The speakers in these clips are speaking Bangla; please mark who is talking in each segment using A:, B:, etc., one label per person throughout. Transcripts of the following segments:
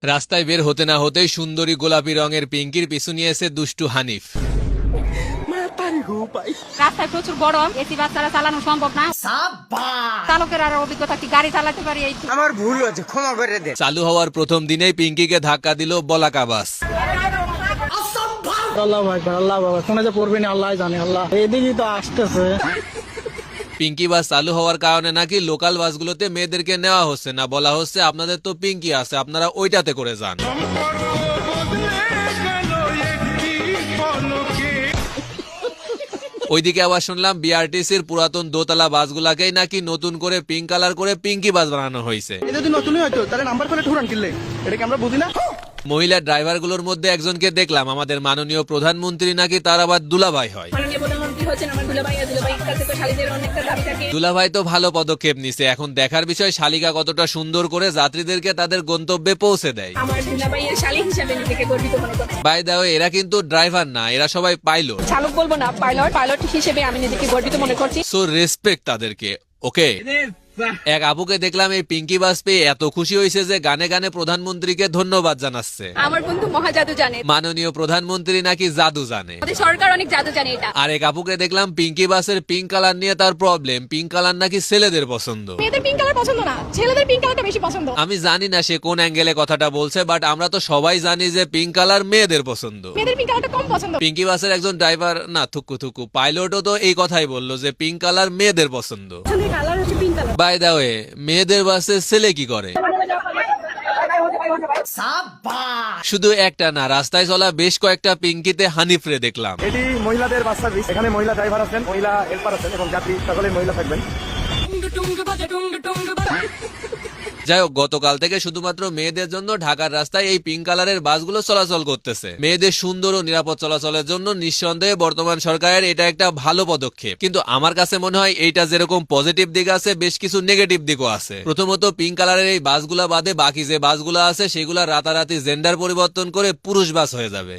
A: রাস্তায় বের হতে না হতেই সুন্দরী গোলাপি রঙের পিঙ্কির পিছু নিয়েছে দুষ্টু হানিফ।
B: রাস্তায় প্রচুর গরম, এসি বাস ছাড়া চালানো সম্ভব না। চালকের আর অভিজ্ঞতা কি গাড়ি চালাতে পারি এই
C: আমার ভুল হয়েছে, ক্ষমা করে দে।
A: চালু হওয়ার প্রথম দিনেই পিঙ্কিকে ধাক্কা দিল বলাকা বাস।
D: আল্লাহ ভাই আল্লাহ বাবা শোনা যে পড়বে না আল্লাহ জানে, আল্লাহ এদিকে তো আসতেছে।
A: পিঙ্কি বাস চালু হওয়ার কারণে নাকি লোকাল বাসগুলোতে মেয়েদেরকে নেওয়া হচ্ছে না, বলা হচ্ছে আপনাদের তো পিঙ্কি আছে, আপনারা ওইটাতে করে যান। ওইদিকে আবার শুনলাম বিআরটিসির পুরাতন দোতলা বাসগুলাকেই নাকি নতুন করে পিঙ্ক কালার করে পিঙ্কি বাস বানানো হয়েছে।
D: এটা যদি নতুনই হয়তো তাহলে নাম্বার প্লেট ঠুরান কিনলে, এটা কি আমরা বুঝি না?
A: মহিলা ড্রাইভারগুলোর মধ্যে একজনকে দেখলাম আমাদের মাননীয় প্রধানমন্ত্রী নাকি তার আবার দুলাভাই হয়। দুলাভাই তো ভালো পদক্ষেপ নিছে, এখন দেখার বিষয় শালিকা কতটা সুন্দর করে যাত্রীদেরকে তাদের গন্তব্যে পৌঁছে দেয়। বাই দা ওয়ে, এরা কিন্তু ড্রাইভার না, এরা সবাই পাইলট।
B: চালক বলবো না, পাইলট হিসেবে আমি নিজেকে গর্বিত মনে করছি।
A: সো রেসপেক্ট তাদেরকে। ওকে, এক আপুকে দেখলাম এই পিঙ্কি বাস পেয়ে এত খুশি হয়েছে যে গানে গানে প্রধানমন্ত্রীকে ধন্যবাদ জানাচ্ছে।
B: আমার বন্ধু মহাজাদু জানে,
A: মাননীয় প্রধানমন্ত্রী নাকি জাদু জানে।
B: আমাদের সরকার অনেক জাদু জানে এটা।
A: আর এক আপুকে দেখলাম পিঙ্কি বাসের পিঙ্ক কালার নিয়ে তার প্রবলেম, পিঙ্ক কালার নাকি ছেলেদের পছন্দ।
B: মেয়েদের পিঙ্ক কালার পছন্দ না, ছেলেদের পিঙ্ক কালারটা বেশি পছন্দ।
A: আমি জানি না সে কোন অ্যাঙ্গেলে কথাটা বলছে, বাট আমরা তো সবাই জানি যে পিঙ্ক কালার মেয়েদের পছন্দ।
B: মেয়েদের পিঙ্ক কালারটা কম পছন্দ।
A: পিঙ্কি বাসের একজন ড্রাইভার না থুকু পাইলটও তো এই কথাই বললো যে পিঙ্ক কালার মেয়েদের পছন্দ।
B: কালার হচ্ছে pink colour.
A: By the way, মেয়েদের বাসে ছেলে কি করে? শুধু একটা না, রাস্তায় চলা বেশ কয়েকটা পিঙ্কিতে হানিফরে দেখলাম।
D: এটি মহিলাদের বাস সার্ভিস, এখানে মহিলা ড্রাইভার আছেন, মহিলা হেল্পার আছেন এবং যাত্রী সকলে মহিলা থাকবেন।
A: যাই হোক, গতকাল থেকে শুধুমাত্র মেয়েদের জন্য ঢাকার রাস্তায় এই পিঙ্ক কালারের বাসগুলো চলাচল করতেছে। মেয়েদের সুন্দর ও নিরাপদ চলাচলের জন্য নিঃসন্দেহে বর্তমান সরকারের এটা একটা ভালো পদক্ষেপ, কিন্তু আমার কাছে মনে হয় এইটা যেরকম পজিটিভ দিক আছে, বেশ কিছু নেগেটিভ দিকও আছে। প্রথমত, পিঙ্ক কালারের এই বাসগুলা বাদে বাকি যে বাসগুলো আছে সেগুলা রাতারাতি জেন্ডার পরিবর্তন করে পুরুষ বাস হয়ে যাবে।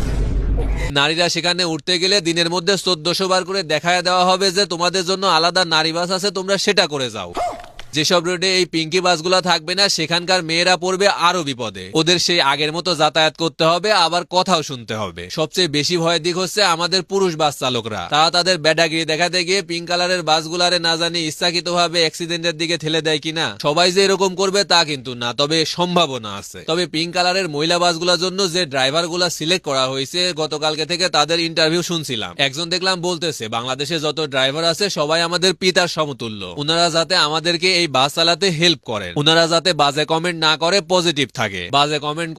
A: নারীরা সেখানে উঠতে গেলে দিনের মধ্যে 1400 বার করে দেখায় দেওয়া হবে যে তোমাদের জন্য আলাদা নারী বাস আছে, তোমরা সেটা করে যাও। যেসব রোডে এই পিঙ্কি বাসগুলা থাকবে না সেখানকার মেয়েরা পড়বে আরো বিপদে। ওদের সেই আগের মতো যাতায়াত করতে হবে, আবার কথাও শুনতে হবে। সবচেয়ে বেশি ভয়ের দিক হচ্ছে আমাদের পুরুষ বাস চালকরা। তারা তাদের ব্যাডাগিরি দেখাতে গিয়ে পিঙ্ক কালারের বাসগুলারে না জানি ইচ্ছাকৃতভাবে অ্যাক্সিডেন্টের দিকে ঠেলে দেয় কিনা। সবাই যে এরকম করবে তা কিন্তু না, তবে সম্ভাবনা আছে। তবে পিঙ্ক কালারের মহিলা বাসগুলোর জন্য যে ড্রাইভার গুলা সিলেক্ট করা হয়েছে গতকালকে থেকে তাদের ইন্টারভিউ শুনছিলাম। একজন দেখলাম বলতেছে বাংলাদেশে যত ড্রাইভার আছে সবাই আমাদের পিতার সমতুল্য। ওনারা যাতে আমাদেরকে এই বাস চালাতে হেল্প করেন, ওনারা যাতে বাজে কমেন্ট না করে পজিটিভ থাকে। বাজে কমেন্ট